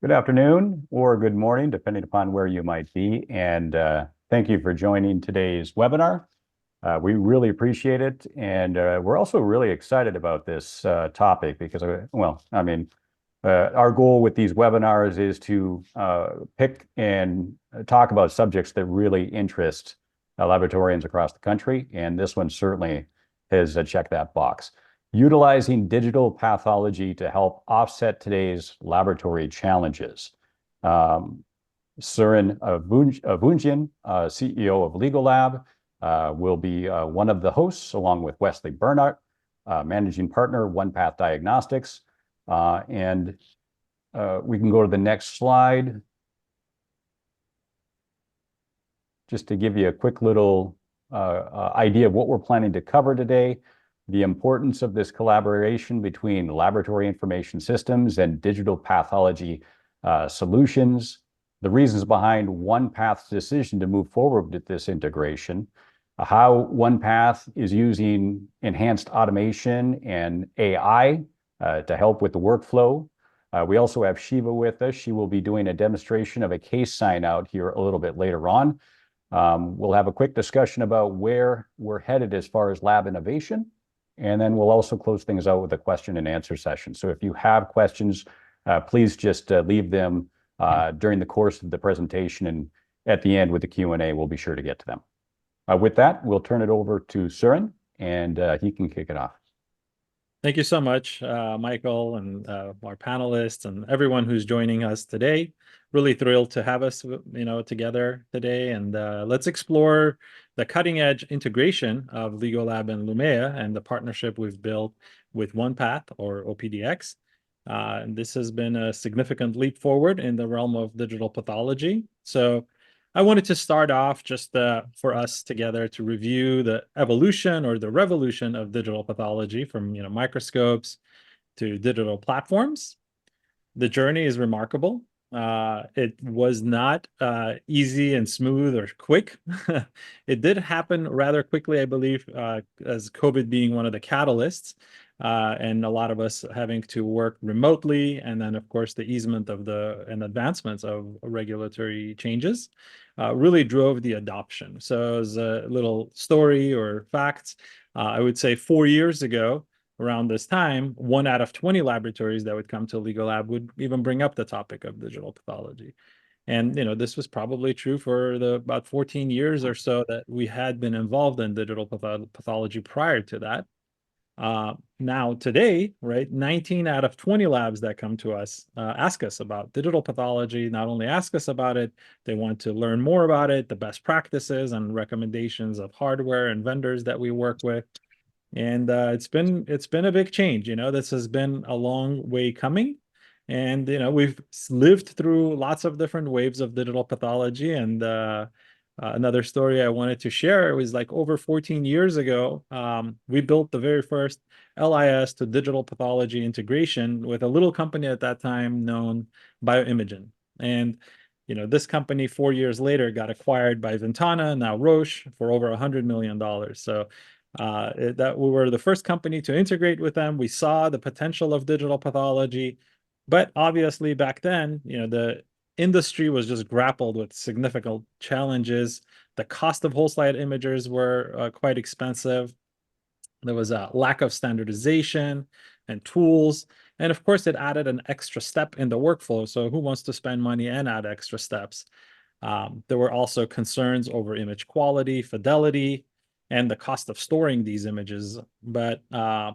Good afternoon or good morning, depending upon where you might be. And thank you for joining today's webinar. We really appreciate it. And we're also really excited about this topic because, our goal with these webinars is to pick and talk about subjects that really interest laboratorians across the country. And this one certainly has checked that box. Utilizing digital pathology to help offset today's laboratory challenges. Suren Avunjian, CEO of LigoLab, will be one of the hosts, along with Westley Bernhardt, managing partner, OnePath Diagnostics. And we can go to the next slide. Just to give you a quick little idea of what we're planning to cover today, the importance of this collaboration between laboratory information systems and digital pathology solutions, the reasons behind OnePath's decision to move forward with this integration, how OnePath is using enhanced automation and AI to help with the workflow. We also have Shiva with us. She will be doing a demonstration of a case sign out here a little bit later on. We'll have a quick discussion about where we're headed as far as lab innovation. And then we'll also close things out with a question and answer session. So if you have questions, please just leave them during the course of the presentation. And at the end with the Q&A, we'll be sure to get to them. With that, we'll turn it over to Suren, and he can kick it off. Thank you so much, Michael, and our panelists and everyone who's joining us today. Really thrilled to have us, together today. And let's explore the cutting-edge integration of LigoLab and Lumea and the partnership we've built with OnePath or OPDX. And this has been a significant leap forward in the realm of digital pathology. So I wanted to start off just for us together to review the evolution or the revolution of digital pathology from microscopes to digital platforms. The journey is remarkable. It was not easy and smooth or quick. It did happen rather quickly, I believe, as COVID being one of the catalysts, and a lot of us having to work remotely, and then, of course, the easement of and advancements of regulatory changes really drove the adoption. So as a little story or facts, I would say 4 years ago, around this time, 1 out of 20 laboratories that would come to LigoLab would even bring up the topic of digital pathology. And this was probably true for the about 14 years or so that we had been involved in digital pathology prior to that. Now today, right, 19 out of 20 labs that come to us ask us about digital pathology. Not only ask us about it, they want to learn more about it, the best practices and recommendations of hardware and vendors that we work with. And it's been a big change. This has been a long way coming. And we've lived through lots of different waves of digital pathology. And another story I wanted to share was like over 14 years ago, we built the very first LIS to digital pathology integration with a little company at that time known Bioimagen. And this company 4 years later got acquired by Ventana, now Roche, for over $100 million. So that we were the first company to integrate with them. We saw the potential of digital pathology, but obviously back then, the industry was just grappled with significant challenges. The cost of whole slide imagers were quite expensive. There was a lack of standardization and tools. And of course, it added an extra step in the workflow. So who wants to spend money and add extra steps? There were also concerns over image quality, fidelity, and the cost of storing these images. But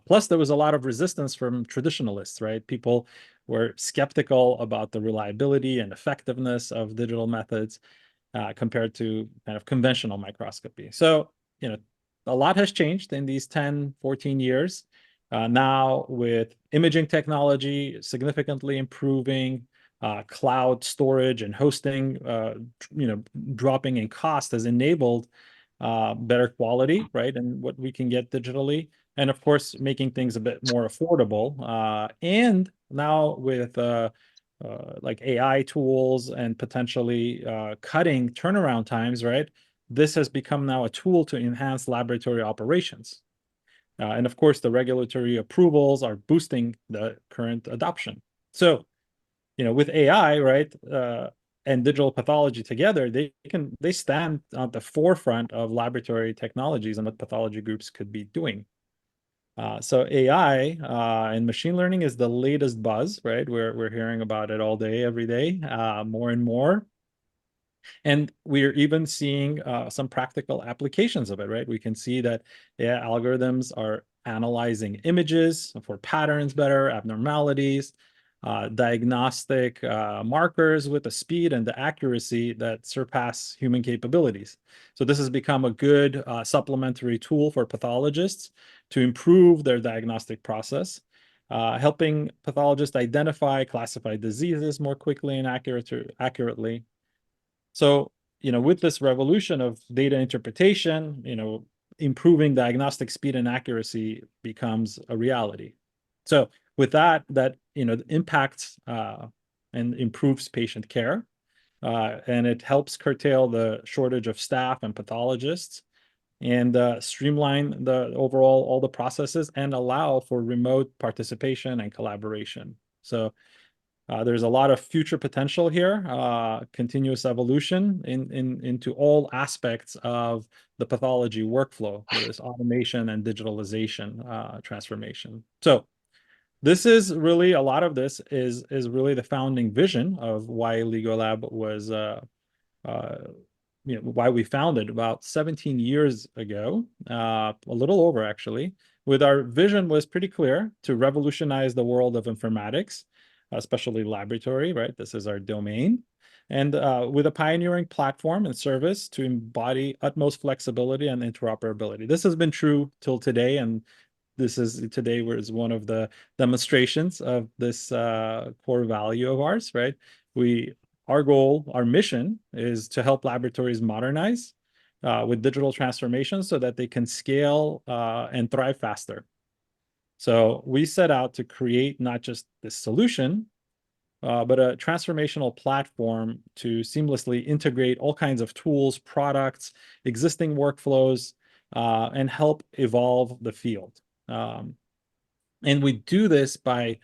plus, there was a lot of resistance from traditionalists, right? People were skeptical about the reliability and effectiveness of digital methods compared to kind of conventional microscopy. So, a lot has changed in these 10, 14 years. Now with imaging technology significantly improving, cloud storage and hosting, dropping in cost has enabled better quality, right? And what we can get digitally. And of course, making things a bit more affordable. And now with like AI tools and potentially cutting turnaround times, right? This has become now a tool to enhance laboratory operations. And of course, the regulatory approvals are boosting the current adoption. So with AI, right, and digital pathology together, they stand at the forefront of laboratory technologies and what pathology groups could be doing. So AI and machine learning is the latest buzz, right? We're hearing about it all day, every day, more and more. And we're even seeing some practical applications of it, right? We can see that algorithms are analyzing images for patterns better, abnormalities, diagnostic markers with the speed and the accuracy that surpass human capabilities. So this has become a good supplementary tool for pathologists to improve their diagnostic process, helping pathologists identify, classify diseases more quickly and accurately. So, with this revolution of data interpretation, improving diagnostic speed and accuracy becomes a reality. So with that impacts and improves patient care, and it helps curtail the shortage of staff and pathologists, and streamline the overall all the processes and allow for remote participation and collaboration. So there's a lot of future potential here, continuous evolution into all aspects of the pathology workflow with this automation and digitalization transformation. So this is really, a lot of this is really the founding vision of why LigoLab was uh, why we founded about 17 years ago, a little over actually, with our vision was pretty clear: to revolutionize the world of informatics, especially laboratory, right? This is our domain. And with a pioneering platform and service to embody utmost flexibility and interoperability. This has been true till today, and this is today was one of the demonstrations of this core value of ours, right? Our goal, our mission is to help laboratories modernize with digital transformation so that they can scale and thrive faster. So we set out to create not just this solution, but a transformational platform to seamlessly integrate all kinds of tools, products, existing workflows, and help evolve the field. And we do this by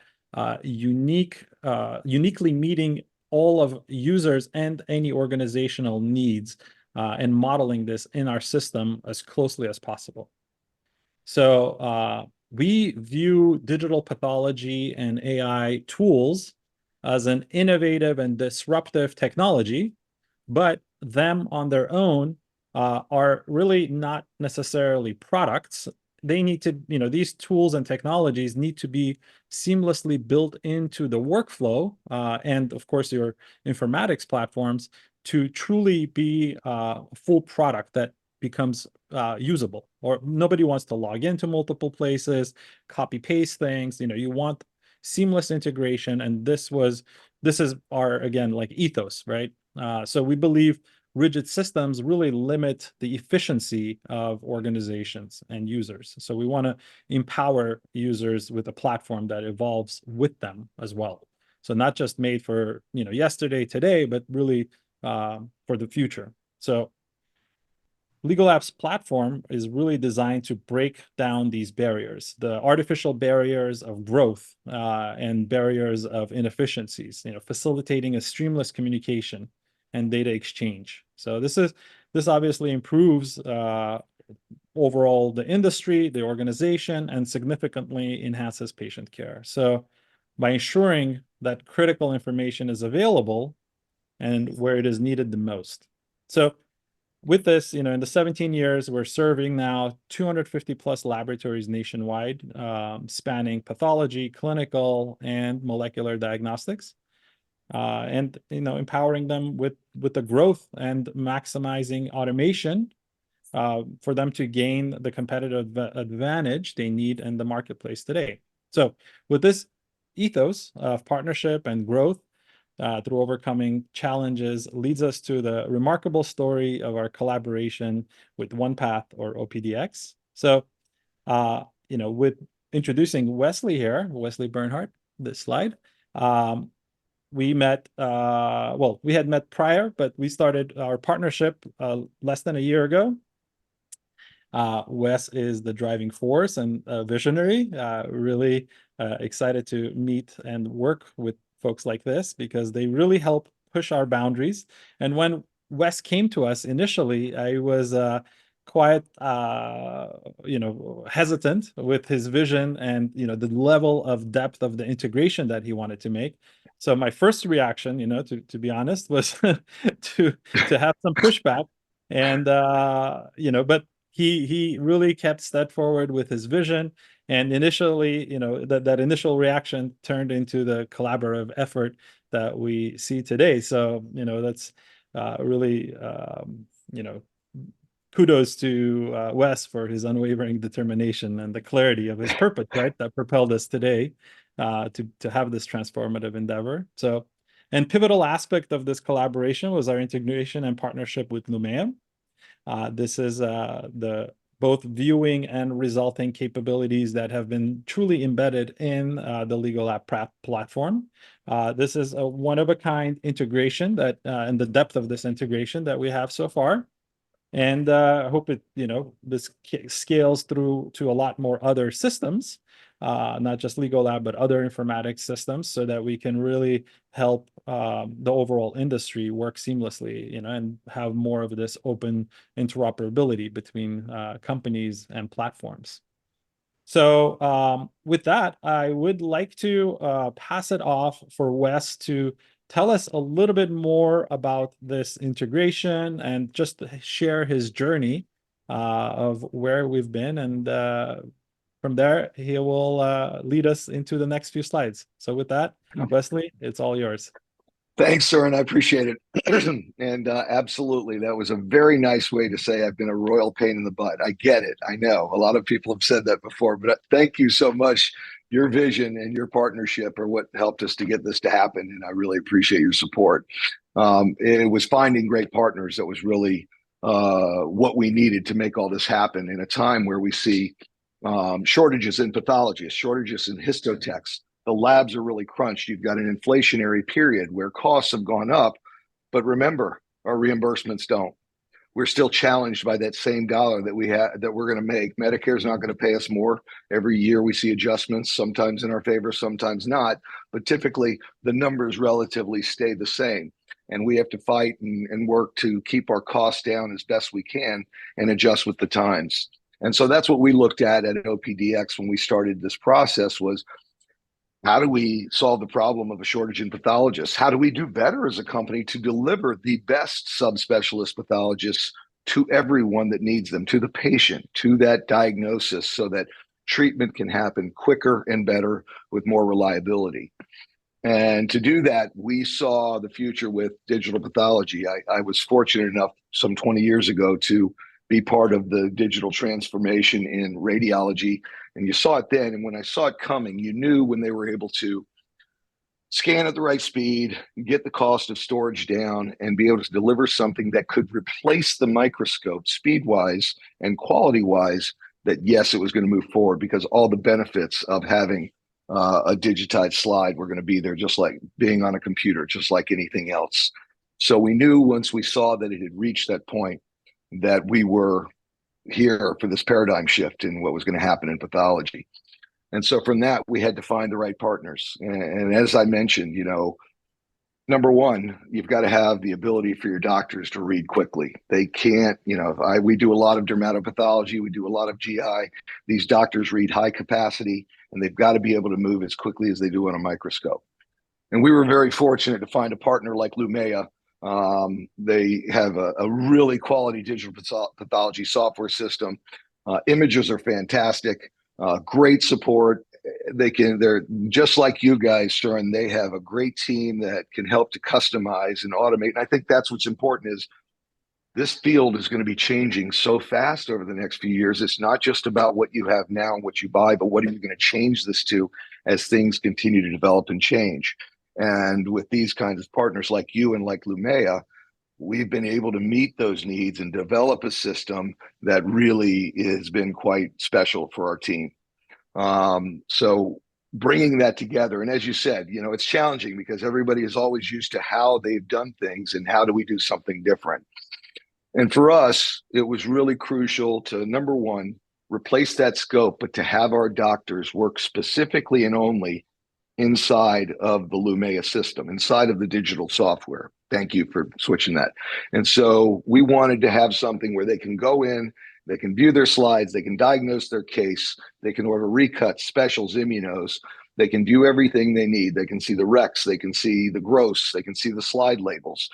uniquely meeting all of users and any organizational needs, and modeling this in our system as closely as possible. So we view digital pathology and AI tools as an innovative and disruptive technology, but them on their own are really not necessarily products. They need to, these tools and technologies need to be seamlessly built into the workflow, and of course your informatics platforms, to truly be a full product that becomes usable. Or nobody wants to log into multiple places, copy paste things. You want seamless integration, and this is our, again, like ethos, right? So we believe rigid systems really limit the efficiency of organizations and users. So we want to empower users with a platform that evolves with them as well. So not just made for yesterday, today, but really for the future. So LigoLab's platform is really designed to break down these barriers, the artificial barriers of growth and barriers of inefficiencies, facilitating a seamless communication and data exchange. So this obviously improves overall the industry, the organization, and significantly enhances patient care. So by ensuring that critical information is available and where it is needed the most. So with this, in the 17 years, we're serving now 250 plus laboratories nationwide, spanning pathology, clinical, and molecular diagnostics, and empowering them with the growth and maximizing automation for them to gain the competitive advantage they need in the marketplace today. So with this ethos of partnership and growth, through overcoming challenges, leads us to the remarkable story of our collaboration with OnePath, or OPDX. So, with introducing Westley here, Westley Bernhardt, this slide, we met, we had met prior, but we started our partnership less than a year ago. Wes is the driving force and visionary, really excited to meet and work with folks like this because they really help push our boundaries. And when Wes came to us initially, I was quite hesitant with his vision and the level of depth of the integration that he wanted to make. So my first reaction, to be honest, was to have some pushback. And but he really kept step forward with his vision. And initially, that initial reaction turned into the collaborative effort that we see today. So, that's really, kudos to Wes for his unwavering determination and the clarity of his purpose, right? That propelled us today to have this transformative endeavor. So, and pivotal aspect of this collaboration was our integration and partnership with Lumea. This is the both viewing and resulting capabilities that have been truly embedded in the LigoLab platform. This is a one-of-a-kind integration that, and the depth of this integration that we have so far. And I hope this scales through to a lot more other systems, not just LigoLab, but other informatics systems, so that we can really help the overall industry work seamlessly, and have more of this open interoperability between companies and platforms. So with that, I would like to pass it off for Wes to tell us a little bit more about this integration and just share his journey of where we've been. And from there, he will lead us into the next few slides. So with that, Wesley, it's all yours. Thanks, Suren. I appreciate it. And absolutely, that was a very nice way to say I've been a royal pain in the butt. I get it. I know a lot of people have said that before, but thank you so much. Your vision and your partnership are what helped us to get this to happen, and I really appreciate your support. It was finding great partners that was really what we needed to make all this happen in a time where we see shortages in pathologists, shortages in histotechs. The labs are really crunched. You've got an inflationary period where costs have gone up, but remember, our reimbursements don't. We're still challenged by that same dollar that we're going to make. Medicare's not going to pay us more. Every year we see adjustments, sometimes in our favor, sometimes not, but typically the numbers relatively stay the same. And we have to fight and work to keep our costs down as best we can and adjust with the times. And so that's what we looked at OPDX when we started this process was, how do we solve the problem of a shortage in pathologists? How do we do better as a company to deliver the best subspecialist pathologists to everyone that needs them, to the patient, to that diagnosis, so that treatment can happen quicker and better with more reliability? And to do that, we saw the future with digital pathology. I was fortunate enough some 20 years ago to be part of the digital transformation in radiology. And you saw it then. And when I saw it coming, you knew when they were able to scan at the right speed, get the cost of storage down, and be able to deliver something that could replace the microscope speed-wise and quality-wise, that yes, it was going to move forward, because all the benefits of having a digitized slide were going to be there, just like being on a computer, just like anything else. So we knew once we saw that it had reached that point that we were here for this paradigm shift in what was going to happen in pathology. And so from that, we had to find the right partners. And as I mentioned, number one, you've got to have the ability for your doctors to read quickly. They can't, we do a lot of dermatopathology, we do a lot of GI. These doctors read high capacity, and they've got to be able to move as quickly as they do on a microscope. And we were very fortunate to find a partner like Lumea. They have a really quality digital pathology software system. Images are fantastic, great support. They're just like you guys, Suren. They have a great team that can help to customize and automate. And I think that's what's important is this field is going to be changing so fast over the next few years. It's not just about what you have now and what you buy, but what are you going to change this to as things continue to develop and change. And with these kinds of partners like you and like Lumea, we've been able to meet those needs and develop a system that really has been quite special for our team. So bringing that together, and as you said, it's challenging because everybody is always used to how they've done things and how do we do something different. And for us, it was really crucial to, number one, replace that scope, but to have our doctors work specifically and only inside of the Lumea system, inside of the digital software. Thank you for switching that. And so we wanted to have something where they can go in, they can view their slides, they can diagnose their case, they can order recuts, specials, immunos, they can view everything they need. They can see the recs, they can see the gross, they can see the slide labels.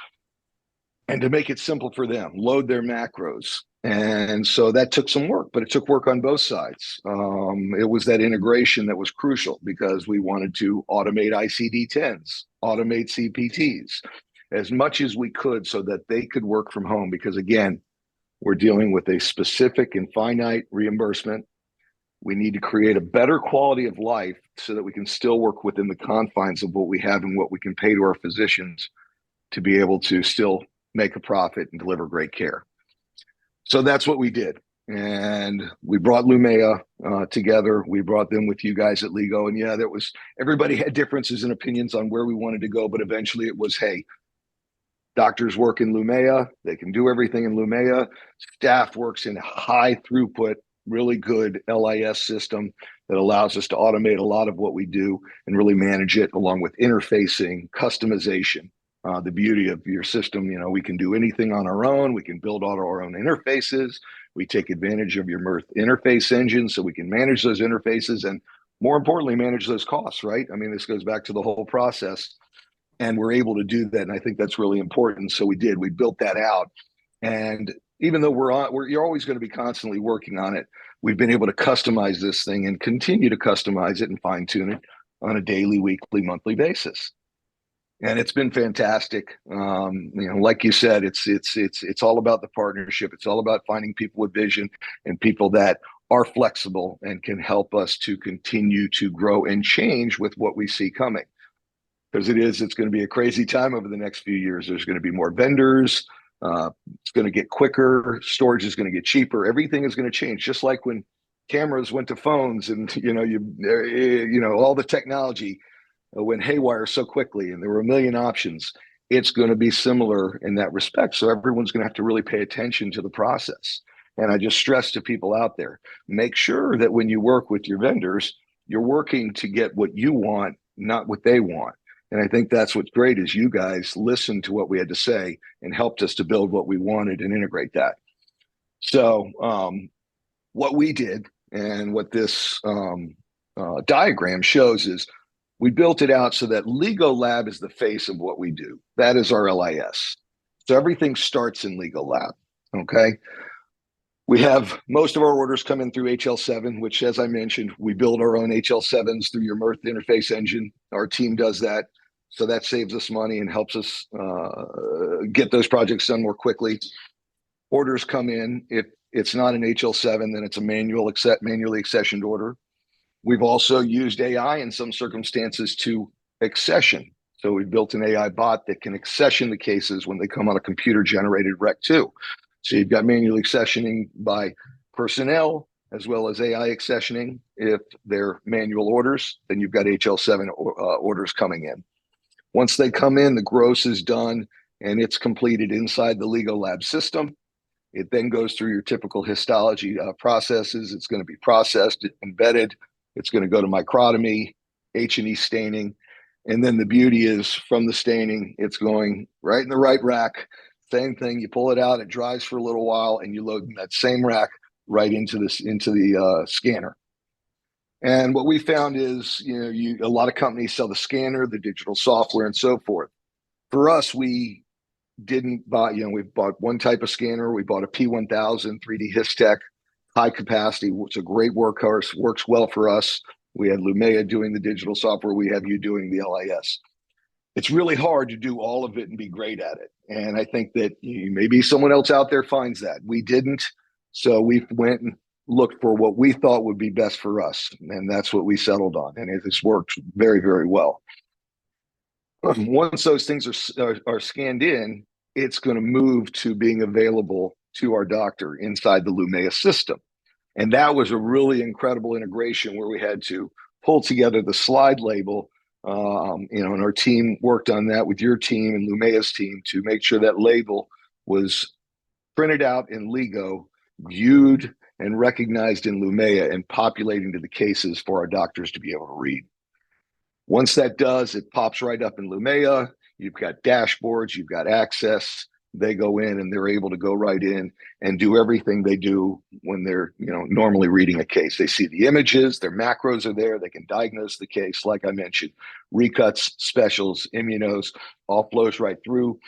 And to make it simple for them, load their macros. And so that took some work, but it took work on both sides. It was that integration that was crucial because we wanted to automate ICD-10s, automate CPTs as much as we could so that they could work from home. Because again, we're dealing with a specific and finite reimbursement. We need to create a better quality of life so that we can still work within the confines of what we have and what we can pay to our physicians to be able to still make a profit and deliver great care. So that's what we did. And we brought Lumea together. We brought them with you guys at Ligo. And yeah, everybody had differences and opinions on where we wanted to go, but eventually it was, hey, doctors work in Lumea. They can do everything in Lumea. Staff works in high throughput, really good LIS system that allows us to automate a lot of what we do and really manage it along with interfacing, customization. The beauty of your system, we can do anything on our own. We can build all our own interfaces. We take advantage of your Mirth interface engine so we can manage those interfaces and more importantly, manage those costs, right? I mean, this goes back to the whole process and we're able to do that. And I think that's really important. So we built that out. And even though you're always going to be constantly working on it, we've been able to customize this thing and continue to customize it and fine tune it on a daily, weekly, monthly basis. And it's been fantastic. Like you said, it's all about the partnership. It's all about finding people with vision and people that are flexible and can help us to continue to grow and change with what we see coming. Because it's going to be a crazy time over the next few years. There's going to be more vendors. It's going to get quicker. Storage is going to get cheaper. Everything is going to change. Just like when cameras went to phones and all the technology went haywire so quickly and there were a million options. It's going to be similar in that respect. So everyone's going to have to really pay attention to the process. And I just stress to people out there, make sure that when you work with your vendors, you're working to get what you want, not what they want. And I think that's what's great is you guys listened to what we had to say and helped us to build what we wanted and integrate that. So what we did and what this diagram shows is we built it out so that LigoLab is the face of what we do. That is our LIS. So everything starts in LigoLab, okay? We have most of our orders come in through HL7, which, as I mentioned, we build our own HL7s through your Mirth interface engine. Our team does that. So that saves us money and helps us get those projects done more quickly. Orders come in. If it's not an HL7, then it's a manually accessioned order. We've also used AI in some circumstances to accession. So we've built an AI bot that can accession the cases when they come on a computer-generated Rec 2. So you've got manual accessioning by personnel as well as AI accessioning. If they're manual orders, then you've got HL7 orders coming in. Once they come in, the gross is done and it's completed inside the LigoLab system. It then goes through your typical histology processes. It's going to be processed, embedded. It's going to go to microtomy, H&E staining. And then the beauty is from the staining, it's going right in the right rack. Same thing, you pull it out, it dries for a little while, and you load that same rack right into the scanner. And what we found is, a lot of companies sell the scanner, the digital software, and so forth. For us, we didn't buy, we bought one type of scanner. We bought a P1000 3D Histech, high capacity. It's a great workhorse, works well for us. We had Lumea doing the digital software. We have you doing the LIS. It's really hard to do all of it and be great at it. And I think that maybe someone else out there finds that. We didn't. So we went and looked for what we thought would be best for us. And that's what we settled on. And it has worked very, very well. Once those things are scanned in, it's going to move to being available to our doctor inside the Lumea system. And that was a really incredible integration where we had to pull together the slide label. And our team worked on that with your team and Lumea's team to make sure that label was printed out in Ligo, viewed and recognized in Lumea, and populating to the cases for our doctors to be able to read. Once that does, it pops right up in Lumea. You've got dashboards, you've got access. They go in and they're able to go right in and do everything they do when they're, normally reading a case. They see the images, their macros are there, they can diagnose the case, like I mentioned, recuts, specials, immunos, all flows right through.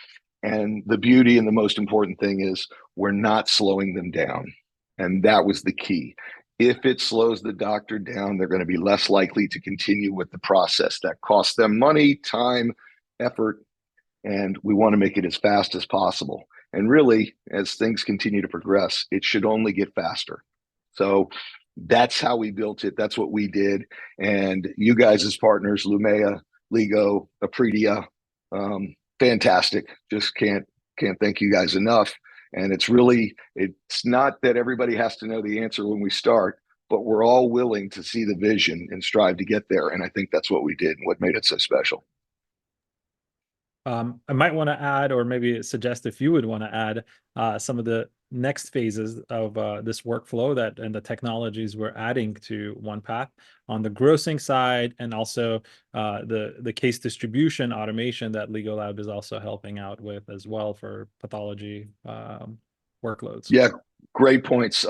And the beauty and the most important thing is we're not slowing them down. And that was the key. If it slows the doctor down, they're going to be less likely to continue with the process. That costs them money, time, effort, and we want to make it as fast as possible. And really, as things continue to progress, it should only get faster. So that's how we built it. That's what we did. And you guys as partners, Lumea, Ligo, Apredia, fantastic. Just can't thank you guys enough. And it's not that everybody has to know the answer when we start, but we're all willing to see the vision and strive to get there. And I think that's what we did and what made it so special. I might want to add, or maybe suggest if you would want to add some of the next phases of this workflow and the technologies we're adding to OnePath on the grossing side, and also the case distribution automation that LigoLab is also helping out with as well for pathology workloads. Yeah, great points.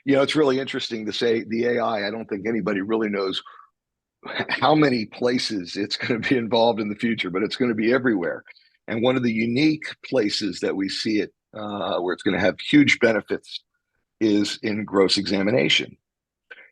It's really interesting to say the AI. I don't think anybody really knows how many places it's going to be involved in the future, but it's going to be everywhere. And one of the unique places that we see it where it's going to have huge benefits is in gross examination.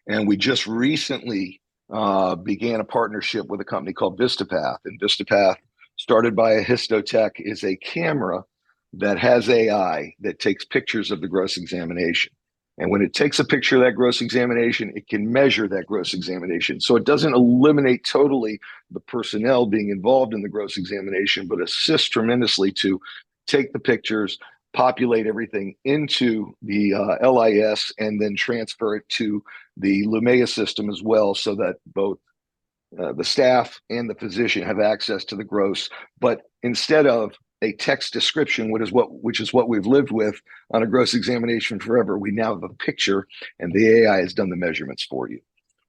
And we just recently began a partnership with a company called VistaPath. And VistaPath, started by a histotech, is a camera that has AI that takes pictures of the gross examination. And when it takes a picture of that gross examination, it can measure that gross examination. So it doesn't eliminate totally the personnel being involved in the gross examination, but assists tremendously to take the pictures, populate everything into the LIS, and then transfer it to the Lumea system as well, so that both the staff and the physician have access to the gross. But instead of a text description, which is what we've lived with on a gross examination forever, we now have a picture, and the AI has done the measurements for you.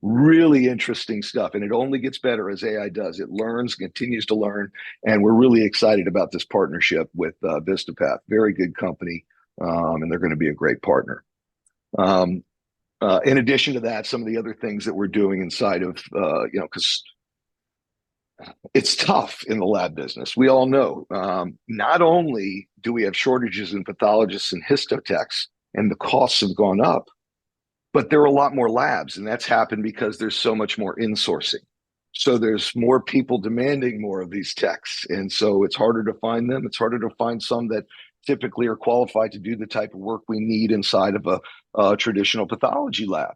Really interesting stuff, and it only gets better as AI does. It learns, continues to learn, and we're really excited about this partnership with VistaPath. Very good company, and they're going to be a great partner. In addition to that, some of the other things that we're doing inside of, because it's tough in the lab business. We all know. Not only do we have shortages in pathologists and histotechs, and the costs have gone up, but there are a lot more labs, and that's happened because there's so much more insourcing. So there's more people demanding more of these techs, and so it's harder to find them. It's harder to find some that typically are qualified to do the type of work we need inside of a traditional pathology lab.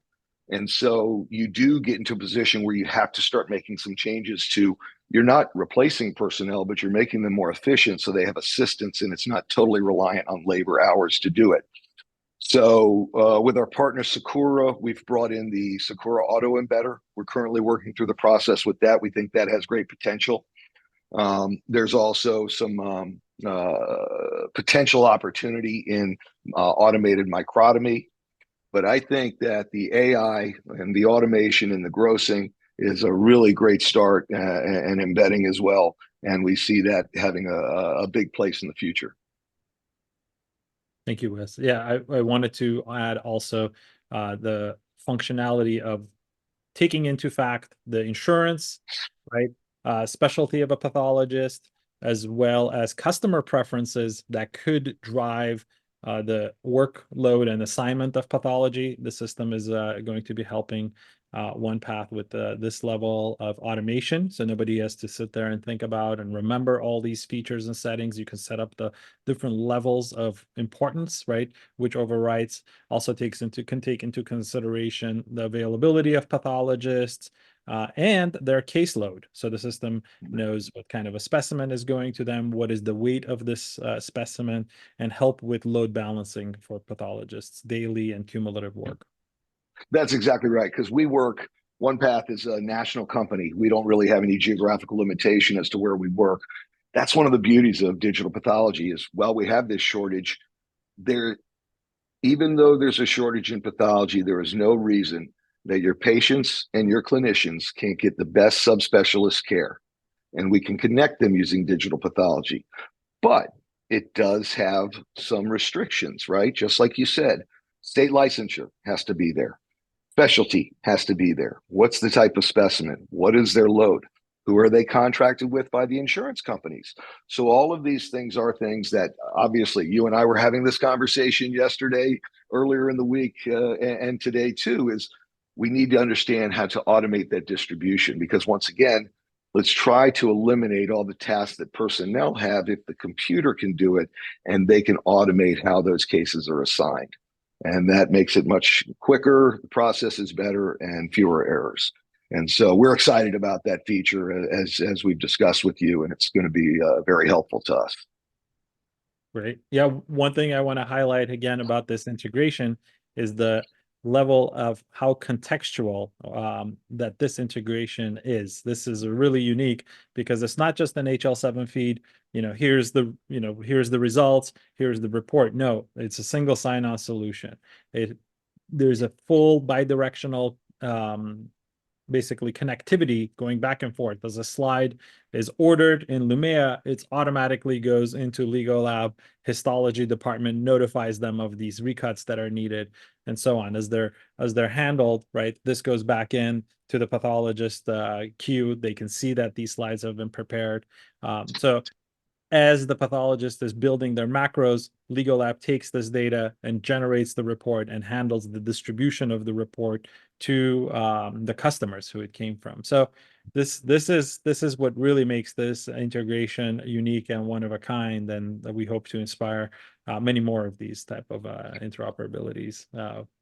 And so you do get into a position where you have to start making some changes to, you're not replacing personnel, but you're making them more efficient so they have assistance and it's not totally reliant on labor hours to do it. So with our partner Sakura, we've brought in the Sakura Auto Embedder. We're currently working through the process with that. We think that has great potential. There's also some potential opportunity in automated microtomy. But I think that the AI and the automation and the grossing is a really great start, and embedding as well. And we see that having a big place in the future. Thank you, Wes. Yeah, I wanted to add also the functionality of taking into fact the insurance, right? Specialty of a pathologist, as well as customer preferences that could drive the workload and assignment of pathology. The system is going to be helping OnePath with this level of automation, so nobody has to sit there and think about and remember all these features and settings. You can set up the different levels of importance, right? Which overrides also can take into consideration the availability of pathologists and their caseload. So the system knows what kind of a specimen is going to them, what is the weight of this specimen, and help with load balancing for pathologists, daily and cumulative work. That's exactly right, because OnePath is a national company. We don't really have any geographical limitation as to where we work. That's one of the beauties of digital pathology is, while we have this shortage, even though there's a shortage in pathology, there is no reason that your patients and your clinicians can't get the best subspecialist care, and we can connect them using digital pathology. But it does have some restrictions, right? Just like you said, state licensure has to be there. Specialty has to be there. What's the type of specimen? What is their load? Who are they contracted with by the insurance companies? So all of these things are things that obviously you and I were having this conversation yesterday, earlier in the week, and today too, is we need to understand how to automate that distribution, because once again, let's try to eliminate all the tasks that personnel have if the computer can do it and they can automate how those cases are assigned. And that makes it much quicker, the process is better, and fewer errors. And so we're excited about that feature as we've discussed with you, and it's going to be very helpful to us. Great. Yeah, one thing I want to highlight again about this integration is the level of how contextual that this integration is. This is really unique because it's not just an HL7 feed. Here's the results, here's the report. No, it's a single sign-on solution. There's a full bidirectional basically connectivity going back and forth. As a slide is ordered in Lumea, it automatically goes into LigoLab. Histology department notifies them of these recuts that are needed, and so on. As they're handled, right, this goes back in to the pathologist queue. They can see that these slides have been prepared. So as the pathologist is building their macros, LigoLab takes this data and generates the report and handles the distribution of the report to the customers who it came from. So this is what really makes this integration unique and one of a kind, and we hope to inspire many more of these type of interoperabilities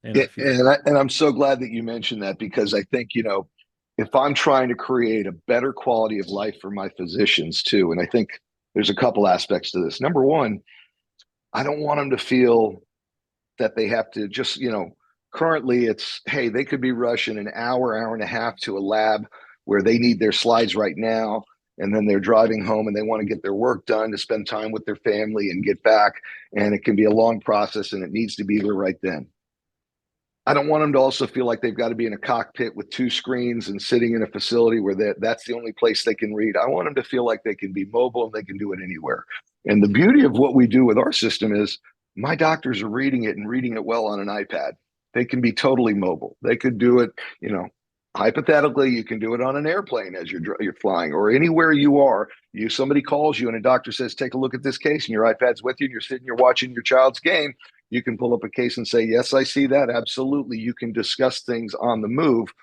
in the future. And I'm so glad that you mentioned that, because I think, if I'm trying to create a better quality of life for my physicians too, and I think there's a couple aspects to this. Number one, I don't want them to feel that they have to just, currently it's, hey, they could be rushing an hour and a half to a lab where they need their slides right now. And then they're driving home and they want to get their work done to spend time with their family and get back. And it can be a long process and it needs to be there right then. I don't want them to also feel like they've got to be in a cockpit with two screens and sitting in a facility where that's the only place they can read. I want them to feel like they can be mobile and they can do it anywhere. And the beauty of what we do with our system is my doctors are reading it and reading it well on an iPad. They can be totally mobile. They could do it, hypothetically, you can do it on an airplane as you're flying, or anywhere you are. Somebody calls you and a doctor says, take a look at this case, and your iPad's with you and you're watching your child's game. You can pull up a case and say, yes, I see that. Absolutely. You can discuss things on the move,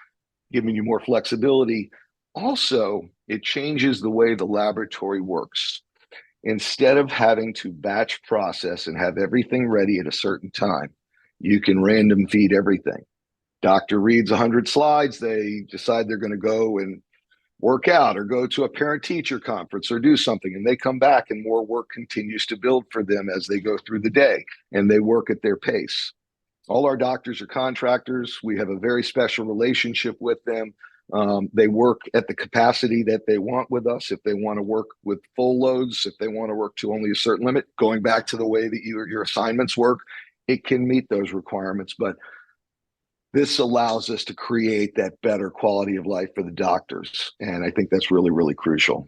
giving you more flexibility. Also, it changes the way the laboratory works. Instead of having to batch process and have everything ready at a certain time, you can random feed everything. Doctor reads 100 slides. They decide they're going to go and work out or go to a parent-teacher conference or do something, and they come back and more work continues to build for them as they go through the day, and they work at their pace. All our doctors are contractors. We have a very special relationship with them. They work at the capacity that they want with us. If they want to work with full loads, if they want to work to only a certain limit, going back to the way that your assignments work, it can meet those requirements. But this allows us to create that better quality of life for the doctors. And I think that's really, really crucial.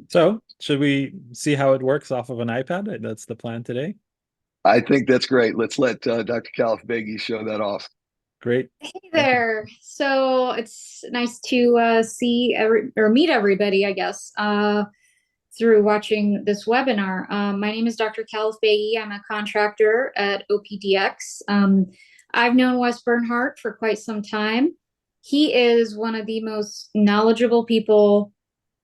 So should we see how it works off of an iPad? That's the plan today. I think that's great. Let's let Dr. Kalif-Begi show that off. Great. Hey there. So it's nice to meet everybody, I guess, through watching this webinar. My name is Dr. Kalif-Begi. I'm a contractor at OPDX. I've known Wes Bernhardt for quite some time. He is one of the most knowledgeable people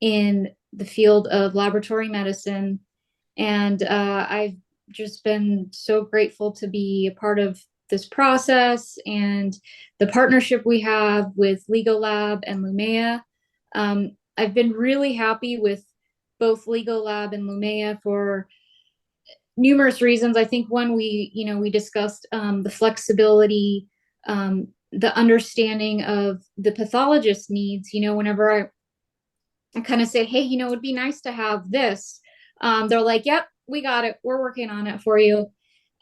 in the field of laboratory medicine. And I've just been so grateful to be a part of this process and the partnership we have with LigoLab and Lumea. I've been really happy with both LigoLab and Lumea for numerous reasons. I think one, we discussed the flexibility, the understanding of the pathologist needs. Whenever I kind of say, hey, it'd be nice to have this, they're like, yep, we got it. We're working on it for you.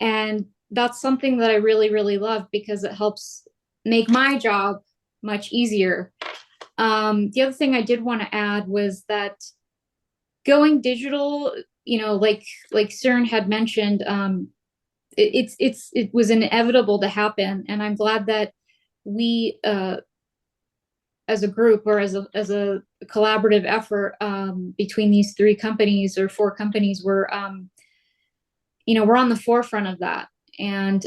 And that's something that I really, really love because it helps make my job much easier. The other thing I did want to add was that going digital, like Suren had mentioned, it was inevitable to happen, and I'm glad that we, as a group or as a collaborative effort, between these 3 companies or 4 companies, we're on the forefront of that, and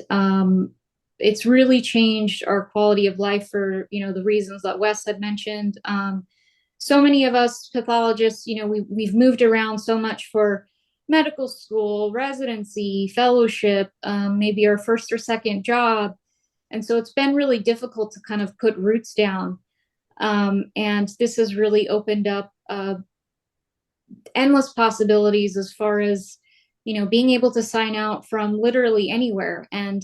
it's really changed our quality of life for the reasons that Wes had mentioned. So many of us pathologists, we've moved around so much for medical school, residency, fellowship, maybe our first or second job. And so it's been really difficult to kind of put roots down. And this has really opened up endless possibilities as far as, being able to sign out from literally anywhere. And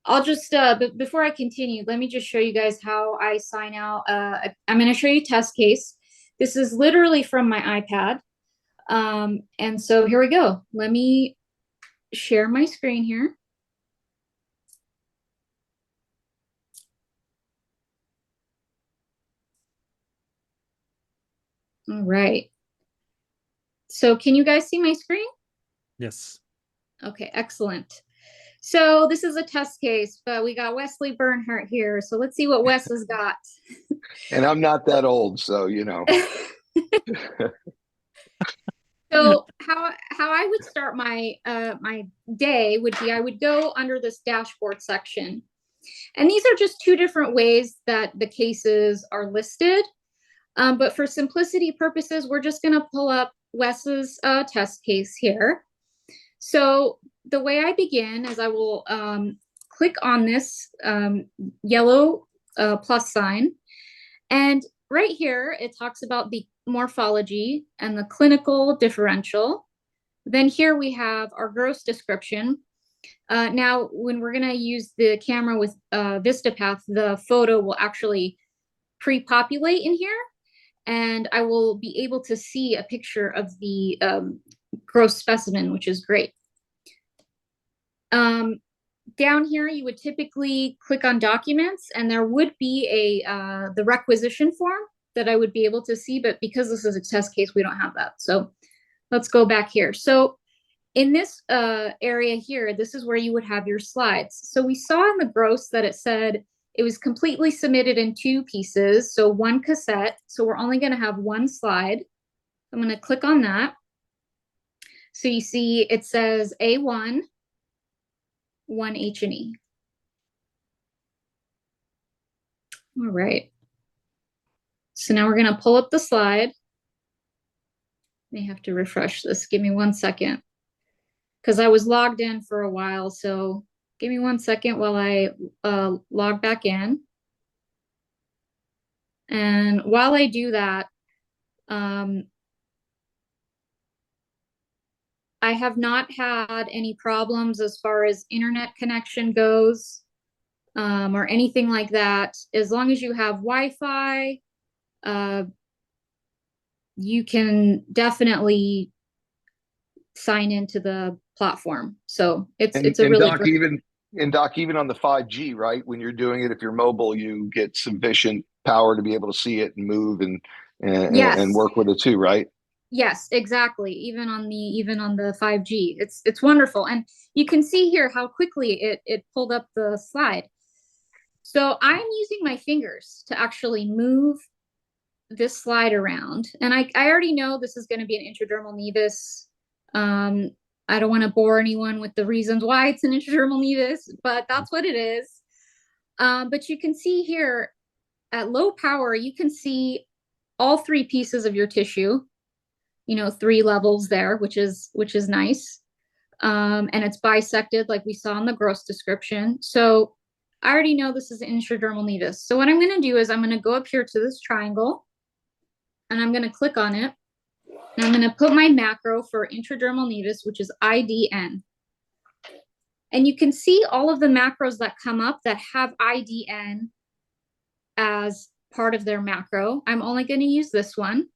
I'll just, but before I continue, let me just show you guys how I sign out. I'm going to show you a test case. This is literally from my iPad. And so here we go. Let me share my screen here. All right. So can you guys see my screen? Yes. Okay, excellent. So this is a test case, but we got Westley Bernhardt here. So let's see what Wes has got. And I'm not that old, so So how I would start my my day would be I would go under this dashboard section. And these are just 2 different ways that the cases are listed. But for simplicity purposes, we're just going to pull up Wes's test case here. So the way I begin is I will click on this yellow plus sign. And right here, it talks about the morphology and the clinical differential. Then here we have our gross description. Now, when we're going to use the camera with VistaPath, the photo will actually pre-populate in here. And I will be able to see a picture of the gross specimen, which is great. Down here, you would typically click on documents, and there would be the requisition form that I would be able to see, but because this is a test case, we don't have that. So let's go back here. So in this area here, this is where you would have your slides. So we saw in the gross that it said it was completely submitted in 2 pieces, so 1 cassette. So we're only going to have 1 slide. I'm going to click on that. So you see it says A1, 1 H&E. All right. So now we're going to pull up the slide. May have to refresh this. Give me 1 second, because I was logged in for a while. So give me 1 second while I log back in. And while I do that, I have not had any problems as far as internet connection goes, or anything like that. As long as you have Wi-Fi, you can definitely sign into the platform. So it's a really Doc, great. even on the 5G, right? When you're doing it, if you're mobile, you get sufficient power to be able to see it and move and Yes. work with it too, right? Yes, exactly. Even on the 5G, it's wonderful, and you can see here how quickly it pulled up the slide. So I'm using my fingers to actually move this slide around, and I already know this is going to be an intradermal nevus. I don't want to bore anyone with the reasons why it's an intradermal nevus, but that's what it is. But you can see here at low power, you can see all 3 pieces of your tissue. 3 levels there, which is nice. And it's bisected like we saw in the gross description. So I already know this is an intradermal nevus. So what I'm going to do is I'm going to go up here to this triangle, and I'm going to click on it. And I'm going to put my macro for intradermal nevus, which is IDN. And you can see all of the macros that come up that have IDN as part of their macro. I'm only going to use this one.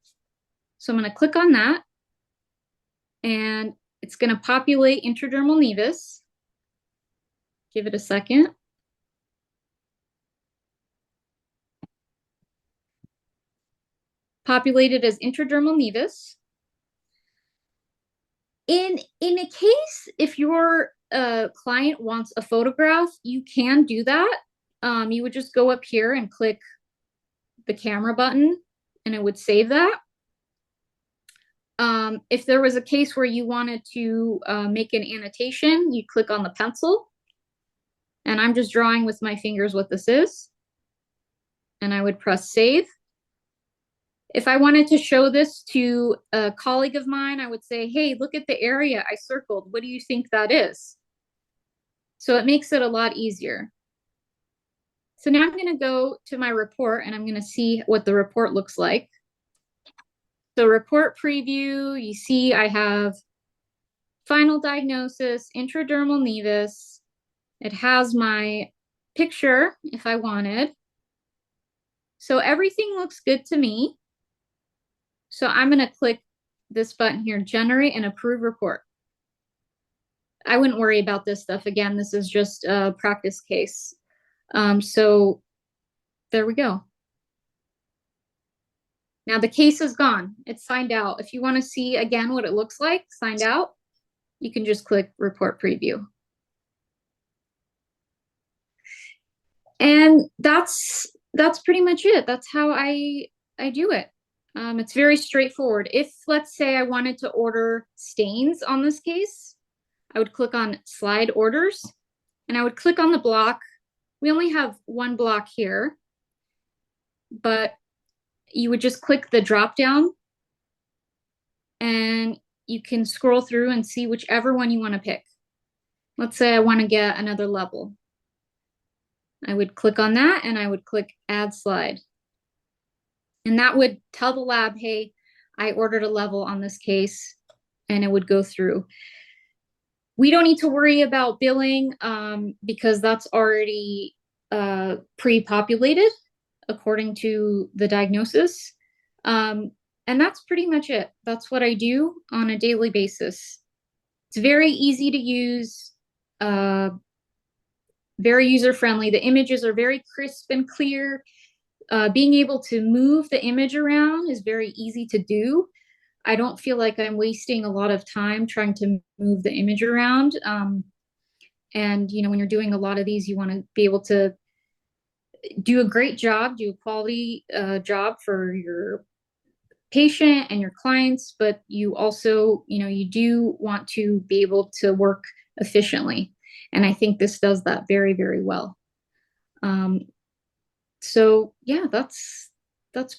So I'm going to click on that, and it's going to populate intradermal nevus. Give it a second. Populated as intradermal nevus. In a case, if your client wants a photograph, you can do that. You would just go up here and click the camera button, and it would save that. If there was a case where you wanted to make an annotation, you click on the pencil. And I'm just drawing with my fingers what this is. And I would press save. If I wanted to show this to a colleague of mine, I would say, hey, look at the area I circled. What do you think that is? So it makes it a lot easier. So now I'm going to go to my report and I'm going to see what the report looks like. So report preview, you see I have final diagnosis, intradermal nevus. It has my picture if I wanted. So everything looks good to me. So I'm going to click this button here, generate and approve report. I wouldn't worry about this stuff. Again, this is just a practice case. So there we go. Now the case is gone. It's signed out. If you want to see again what it looks like, signed out, you can just click report preview. And that's pretty much it. That's how I do it. It's very straightforward. If, let's say, I wanted to order stains on this case, I would click on slide orders and I would click on the block. We only have one block here, but you would just click the drop down and you can scroll through and see whichever one you want to pick. Let's say I want to get another level. I would click on that and I would click add slide. And that would tell the lab, hey, I ordered a level on this case, and it would go through. We don't need to worry about billing because that's already pre-populated according to the diagnosis. And that's pretty much it. That's what I do on a daily basis. It's very easy to use, very user-friendly. The images are very crisp and clear. Being able to move the image around is very easy to do. I don't feel like I'm wasting a lot of time trying to move the image around. And, you know, when you're doing a lot of these, you want to be able to do a great job, do a quality job for your patient and your clients, but you also, you know, you do want to be able to work efficiently. And I think this does that very, very well. So yeah, that's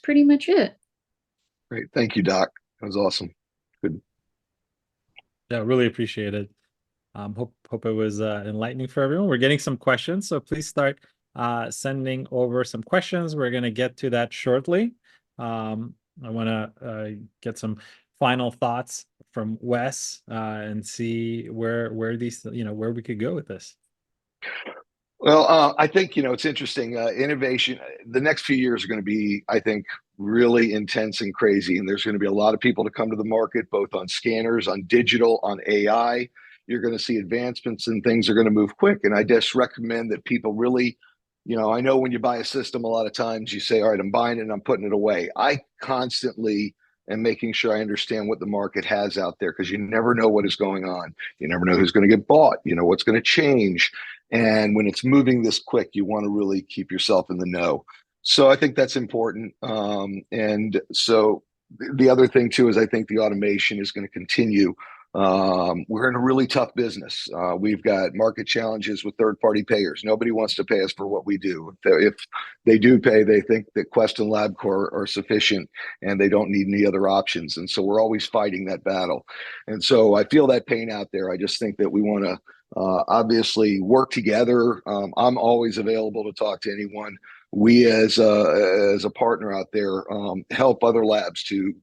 pretty much it. Great. Thank you, Doc. That was awesome. Good. Yeah, really appreciate it. Hope it was enlightening for everyone. We're getting some questions, so please start sending over some questions. We're going to get to that shortly. I want to get some final thoughts from Wes and see where these, you know, where we could go with this. Well, I think, you know, it's interesting. Innovation, the next few years are going to be, I think, really intense and crazy. And there's going to be a lot of people to come to the market, both on scanners, on digital, on AI. You're going to see advancements and things are going to move quick. And I just recommend that people really, you know, I know when you buy a system, a lot of times you say, all right, I'm buying it and I'm putting it away. I constantly am making sure I understand what the market has out there, because you never know what is going on. You never know who's going to get bought, you know, what's going to change. And when it's moving this quick, you want to really keep yourself in the know. So I think that's important. And so the other thing too is I think the automation is going to continue. We're in a really tough business. We've got market challenges with third-party payers. Nobody wants to pay us for what we do. If they do pay, they think that Quest and LabCorp are sufficient and they don't need any other options. And so we're always fighting that battle. And so I feel that pain out there. I just think that we want to obviously work together. I'm always available to talk to anyone. We as a partner out there help other labs to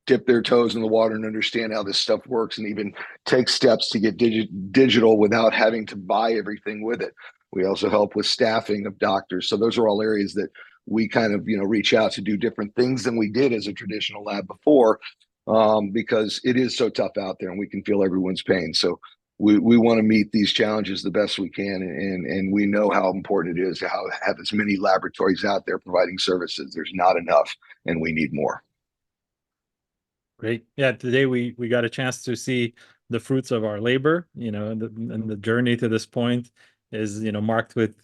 dip their toes in the water and understand how this stuff works, and even take steps to get digital without having to buy everything with it. We also help with staffing of doctors. So those are all areas that we kind of, you know, reach out to do different things than we did as a traditional lab before, because it is so tough out there and we can feel everyone's pain. So we want to meet these challenges the best we can, and we know how important it is to have as many laboratories out there providing services. There's not enough, and we need more. Great. Yeah, today we got a chance to see the fruits of our labor, and the journey to this point is, marked with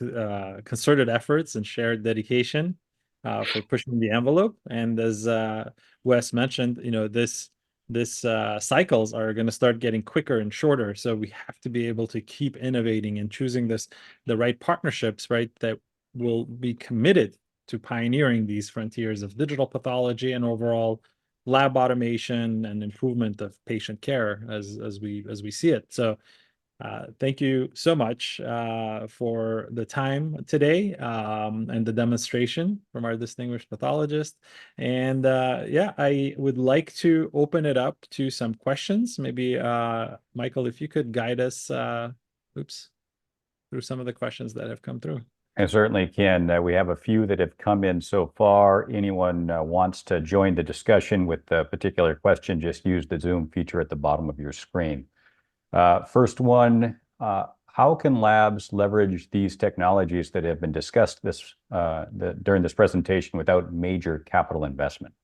concerted efforts and shared dedication for pushing the envelope. And as Wes mentioned, this cycles are going to start getting quicker and shorter. So we have to be able to keep innovating and choosing the right partnerships, right, that will be committed to pioneering these frontiers of digital pathology and overall lab automation and improvement of patient care as we see it. So thank you so much for the time today and the demonstration from our distinguished pathologist. And yeah, I would like to open it up to some questions. Maybe Michael, if you could guide us through some of the questions that have come through. I certainly can. We have a few that have come in so far. Anyone wants to join the discussion with a particular question, just use the Zoom feature at the bottom of your screen. First one, how can labs leverage these technologies that have been discussed during this presentation without major capital investment?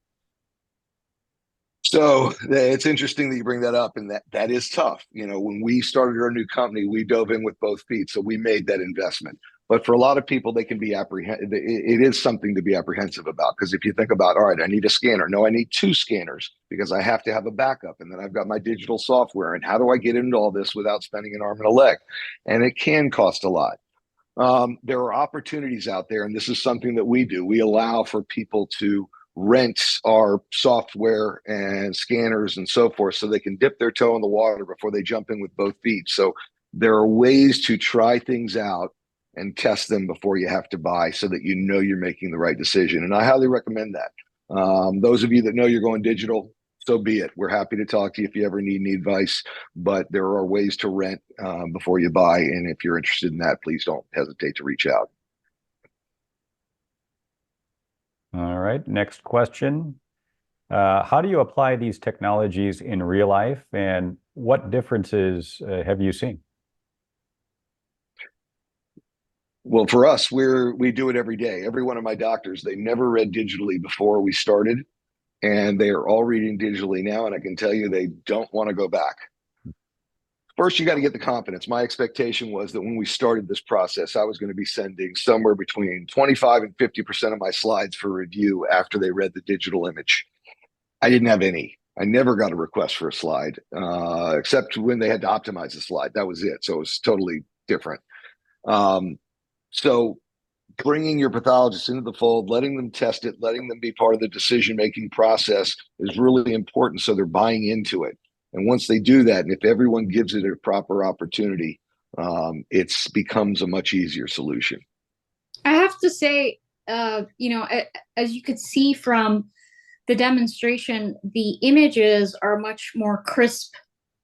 So it's interesting that you bring that up, and that is tough. When we started our new company, we dove in with both feet, so we made that investment. But for a lot of people, they can be it is something to be apprehensive about, because if you think about, all right, I need a scanner. No, I need 2 scanners because I have to have a backup, and then I've got my digital software. And how do I get into all this without spending an arm and a leg? And it can cost a lot. There are opportunities out there, and this is something that we do. We allow for people to rent our software and scanners and so forth, so they can dip their toe in the water before they jump in with both feet. So there are ways to try things out and test them before you have to buy, so that you're making the right decision. And I highly recommend that. Those of you that know you're going digital, so be it. We're happy to talk to you if you ever need any advice, but there are ways to rent before you buy. And if you're interested in that, please don't hesitate to reach out. All right, next question. How do you apply these technologies in real life, and what differences have you seen? Well, for us, we do it every day. Every one of my doctors, they never read digitally before we started, and they are all reading digitally now. And I can tell you, they don't want to go back. First, you got to get the confidence. My expectation was that when we started this process, I was going to be sending somewhere between 25 and 50% of my slides for review after they read the digital image. I didn't have any. I never got a request for a slide, except when they had to optimize the slide. That was it. So it was totally different. So bringing your pathologists into the fold, letting them test it, letting them be part of the decision-making process is really important, so they're buying into it. And once they do that, and if everyone gives it a proper opportunity, it becomes a much easier solution. I have to say, as you could see from the demonstration, the images are much more crisp,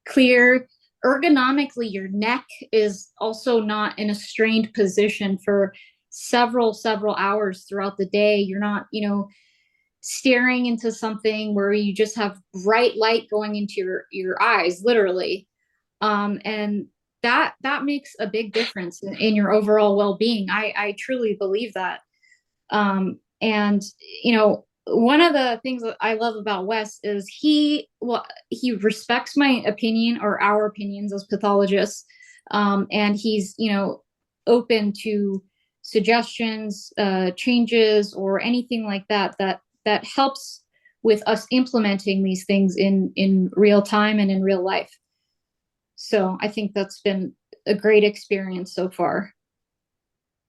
clear. Ergonomically, your neck is also not in a strained position for several hours throughout the day. You're not, staring into something where you just have bright light going into your eyes, literally. And that makes a big difference in your overall well-being. I truly believe that. And one of the things that I love about Wes is he respects my opinion, or our opinions as pathologists. And he's, open to suggestions, changes, or anything like that helps with us implementing these things in real time and in real life. So I think that's been a great experience so far.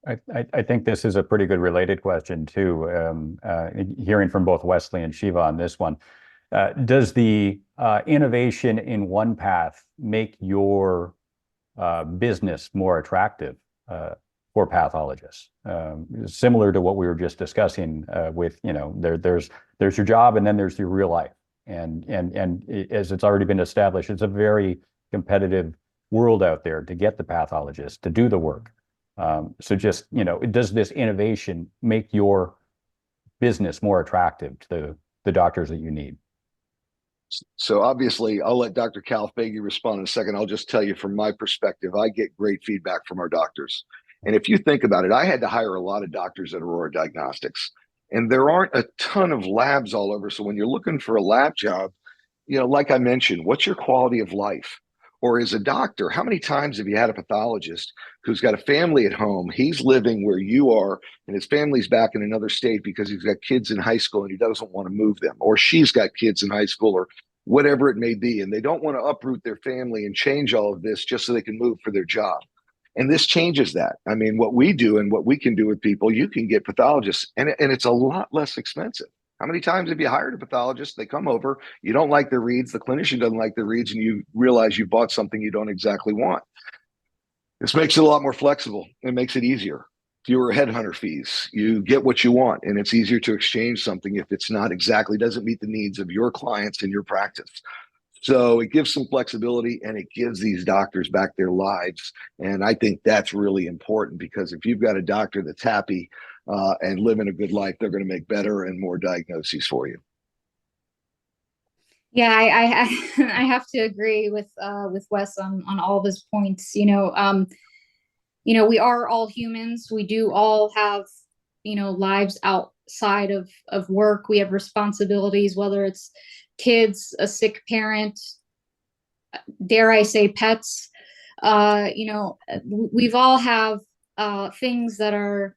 I think this is a pretty good related question too. Hearing from both Westley and Shiva on this one, does the innovation in OnePath make your business more attractive for pathologists? Similar to what we were just discussing with, there's your job, and then there's your real life. And as it's already been established, it's a very competitive world out there to get the pathologist to do the work. So just, does this innovation make your business more attractive to the doctors that you need? So obviously, I'll let Dr. Calfaghi respond in a second. I'll just tell you from my perspective, I get great feedback from our doctors. And if you think about it, I had to hire a lot of doctors at Aurora Diagnostics, and there aren't a ton of labs all over. So when you're looking for a lab job, like I mentioned, what's your quality of life? Or as a doctor, how many times have you had a pathologist who's got a family at home? He's living where you are, and his family's back in another state because he's got kids in high school and he doesn't want to move them, or she's got kids in high school, or whatever it may be. And they don't want to uproot their family and change all of this just so they can move for their job. And this changes that. I mean, what we do and what we can do with people, you can get pathologists, and it's a lot less expensive. How many times have you hired a pathologist? They come over, you don't like their reads, the clinician doesn't like their reads, and you realize you bought something you don't exactly want. This makes it a lot more flexible. It makes it easier. Fewer headhunter fees. You get what you want, and it's easier to exchange something if it's not exactly, doesn't meet the needs of your clients and your practice. So it gives some flexibility, and it gives these doctors back their lives. And I think that's really important, because if you've got a doctor that's happy and living a good life, they're going to make better and more diagnoses for you. Yeah, I have to agree with Wes on all of his points. We are all humans. We do all have, lives outside of work. We have responsibilities, whether it's kids, a sick parent, dare I say pets. We've all have things that are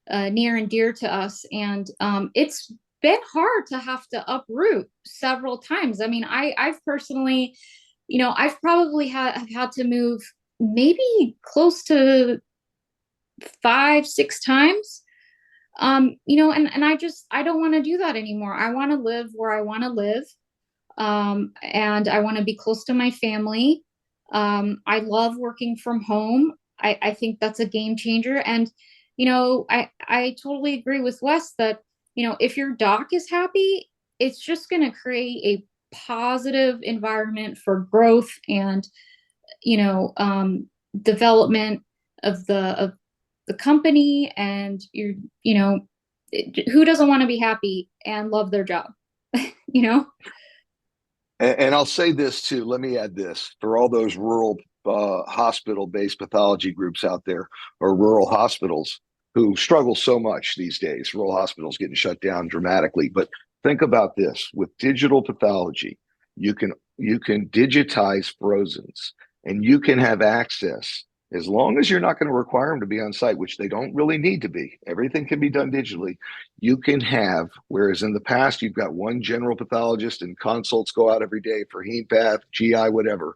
near and dear to us, and it's been hard to have to uproot several times. I mean, I've personally, I've probably have had to move maybe close to 5-6 times. And I don't want to do that anymore. I want to live where I want to live. And I want to be close to my family. I love working from home. I think that's a game changer. And, I totally agree with Wes that, if your doc is happy, it's just going to create a positive environment for growth and, development of the company. And who doesn't want to be happy and love their job? And I'll say this too. Let me add this for all those rural hospital-based pathology groups out there, or rural hospitals who struggle so much these days. Rural hospitals getting shut down dramatically. But think about this: with digital pathology, you can digitize frozens, and you can have access, as long as you're not going to require them to be on site, which they don't really need to be. Everything can be done digitally. You can have, whereas in the past, you've got one general pathologist and consults go out every day for hemopath, GI, whatever.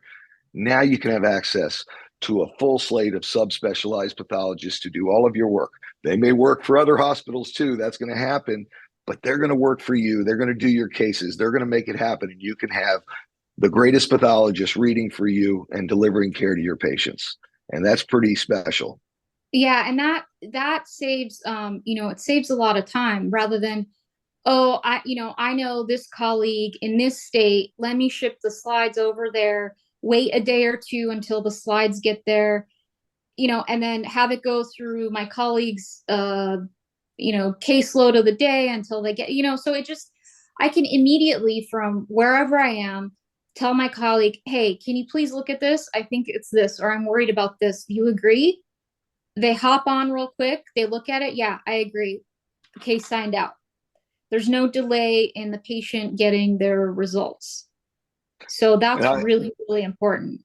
Now you can have access to a full slate of subspecialized pathologists to do all of your work. They may work for other hospitals too. That's going to happen, but they're going to work for you. They're going to do your cases. They're going to make it happen. And you can have the greatest pathologist reading for you and delivering care to your patients. And that's pretty special. Yeah. And that saves, it saves a lot of time, rather than, I know this colleague in this state, let me ship the slides over there, wait a day or two until the slides get there, and then have it go through my colleague's, caseload of the day until they get, so I can immediately, from wherever I am, tell my colleague, hey, can you please look at this? I think it's this, or I'm worried about this. Do you agree? They hop on real quick. They look at it. Yeah, I agree. The case signed out. There's no delay in the patient getting their results. So that's really, really important.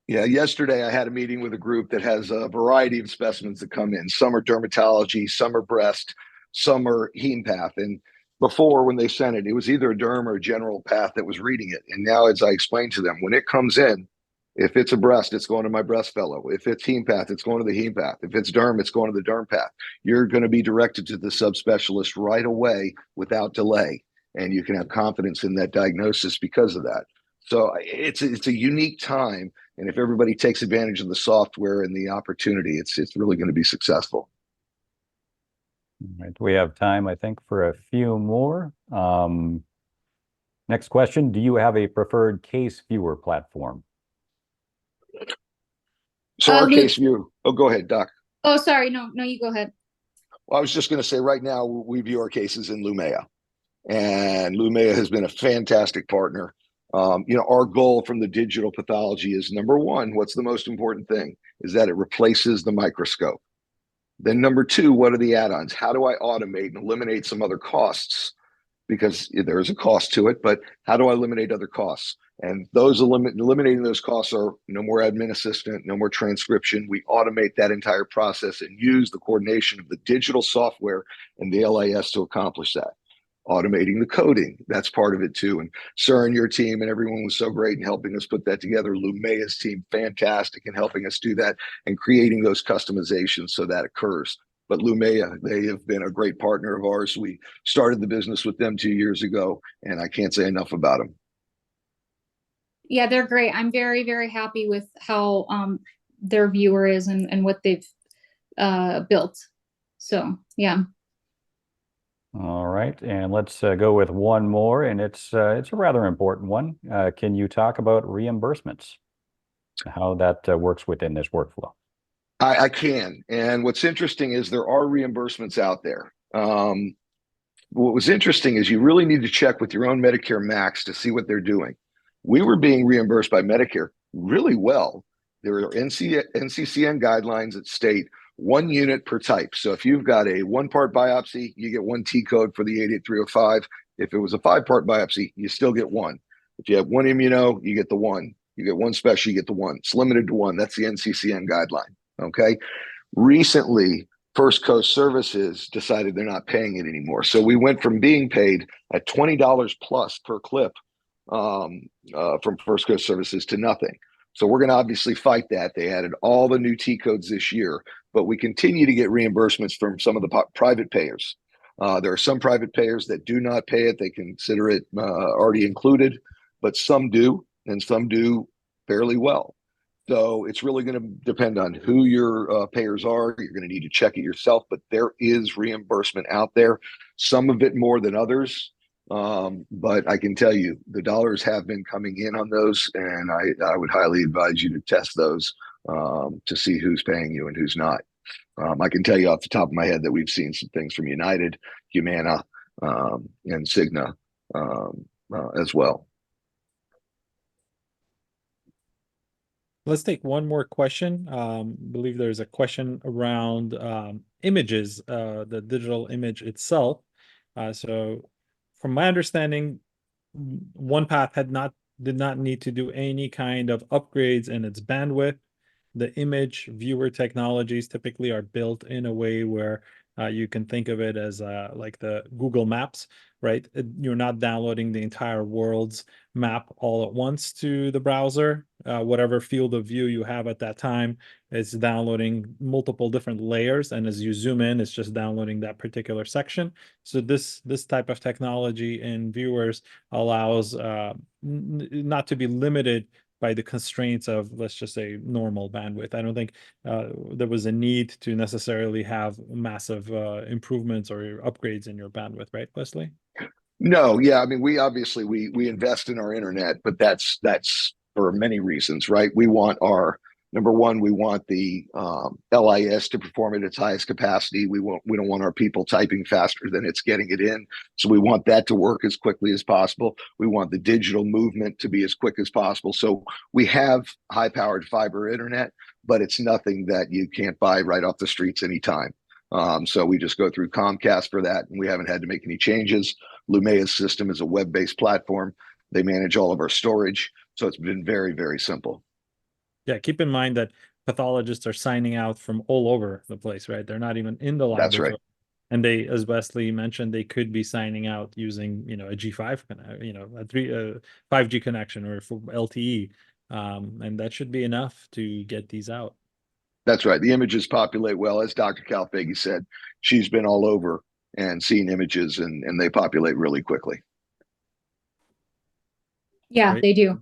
Yeah, yesterday I had a meeting with a group that has a variety of specimens that come in. Some are dermatology, some are breast, some are hemopath. And before, when they sent it, it was either a derm or a general path that was reading it. And now, as I explained to them, when it comes in, if it's a breast, it's going to my breast fellow. If it's hemopath, it's going to the hemopath. If it's derm, it's going to the derm path. You're going to be directed to the subspecialist right away without delay. And you can have confidence in that diagnosis because of that. So it's a unique time. And if everybody takes advantage of the software and the opportunity, it's really going to be successful. All right. We have time, I think, for a few more. Next question. Do you have a preferred case viewer platform? So our case view. Oh, go ahead, Doc. Oh, sorry. No, you go ahead. Well, I was just going to say right now we view our cases in Lumea. And Lumea has been a fantastic partner. Our goal from the digital pathology is, number one, what's the most important thing? Is that it replaces the microscope. Then number two, what are the add-ons? How do I automate and eliminate some other costs? Because there is a cost to it, but how do I eliminate other costs? And those eliminating those costs are no more admin assistant, no more transcription. We automate that entire process and use the coordination of the digital software and the LIS to accomplish that. Automating the coding, that's part of it too. And Suren, your team and everyone was so great in helping us put that together. Lumea's team, fantastic in helping us do that and creating those customizations so that occurs. But Lumea, they have been a great partner of ours. We started the business with them 2 years ago, and I can't say enough about them. Yeah, they're great. I'm very, very happy with how their viewer is and what they've built. So, yeah. All right, and let's go with one more, and it's a rather important one. Can you talk about reimbursements, how that works within this workflow? I can. And what's interesting is there are reimbursements out there. What was interesting is you really need to check with your own Medicare Max to see what they're doing. We were being reimbursed by Medicare really well. There are NCCN guidelines that state 1 unit per type. So if you've got a 1-part biopsy, you get 1 T code for the 88305. If it was a 5-part biopsy, you still get 1. If you have 1 immuno, you get the 1. You get 1 special, you get the 1. It's limited to 1. That's the NCCN guideline. Okay. Recently, First Coast Services decided they're not paying it anymore. So we went from being paid at $20 plus per clip from First Coast Services to nothing. So we're going to obviously fight that. They added all the new T codes this year, but we continue to get reimbursements from some of the private payers. There are some private payers that do not pay it. They consider it already included, but some do, and some do fairly well. So it's really going to depend on who your payers are. You're going to need to check it yourself, but there is reimbursement out there, some of it more than others. But I can tell you the dollars have been coming in on those, and I would highly advise you to test those to see who's paying you and who's not. I can tell you off the top of my head that we've seen some things from United, Humana, and Cigna as well. Let's take one more question. I believe there's a question around images, the digital image itself. So from my understanding, OnePath did not need to do any kind of upgrades in its bandwidth. The image viewer technologies typically are built in a way where you can think of it as like the Google Maps, right? You're not downloading the entire world's map all at once to the browser. Whatever field of view you have at that time, it's downloading multiple different layers, and as you zoom in, it's just downloading that particular section. So this type of technology in viewers allows not to be limited by the constraints of, let's just say, normal bandwidth. I don't think there was a need to necessarily have massive improvements or upgrades in your bandwidth, right, Wesley? No, yeah, I mean, we obviously we invest in our internet, but that's for many reasons, right? We want number one, we want the LIS to perform at its highest capacity. We don't want our people typing faster than it's getting it in. So we want that to work as quickly as possible. We want the digital movement to be as quick as possible. So we have high-powered fiber internet, but it's nothing that you can't buy right off the streets anytime. So we just go through Comcast for that, and we haven't had to make any changes. Lumea's system is a web-based platform. They manage all of our storage. So it's been very, very simple. Yeah, keep in mind that pathologists are signing out from all over the place, right? They're not even in the laboratory. That's right. And they, as Wesley mentioned, they could be signing out using, a G5, a 5G connection or for LTE. And that should be enough to get these out. That's right. The images populate well. As Dr. Calfaghi said, she's been all over and seen images, and they populate really quickly. Yeah, Great. they do.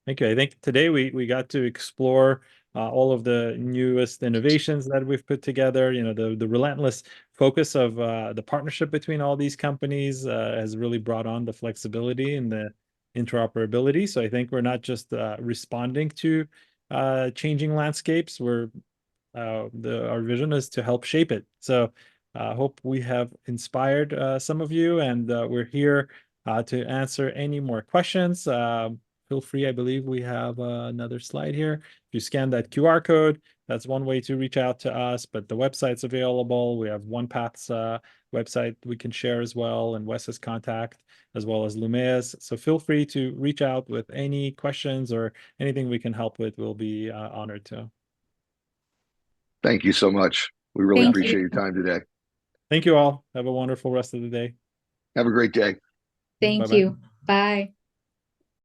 Okay, I think today we got to explore all of the newest innovations that we've put together. The relentless focus of the partnership between all these companies has really brought on the flexibility and the interoperability. So I think we're not just responding to changing landscapes. Our vision is to help shape it. So I hope we have inspired some of you, and we're here to answer any more questions. Feel free. I believe we have another slide here. If you scan that QR code, that's one way to reach out to us, but the website's available. We have OnePath's website we can share as well, and Wes's contact, as well as Lumea's. So feel free to reach out with any questions or anything we can help with. We'll be honored to. Thank you so much. We really Thank you. appreciate your time today. Thank you all. Have a wonderful rest of the day. Have a great day. Thank Bye-bye. you. Bye.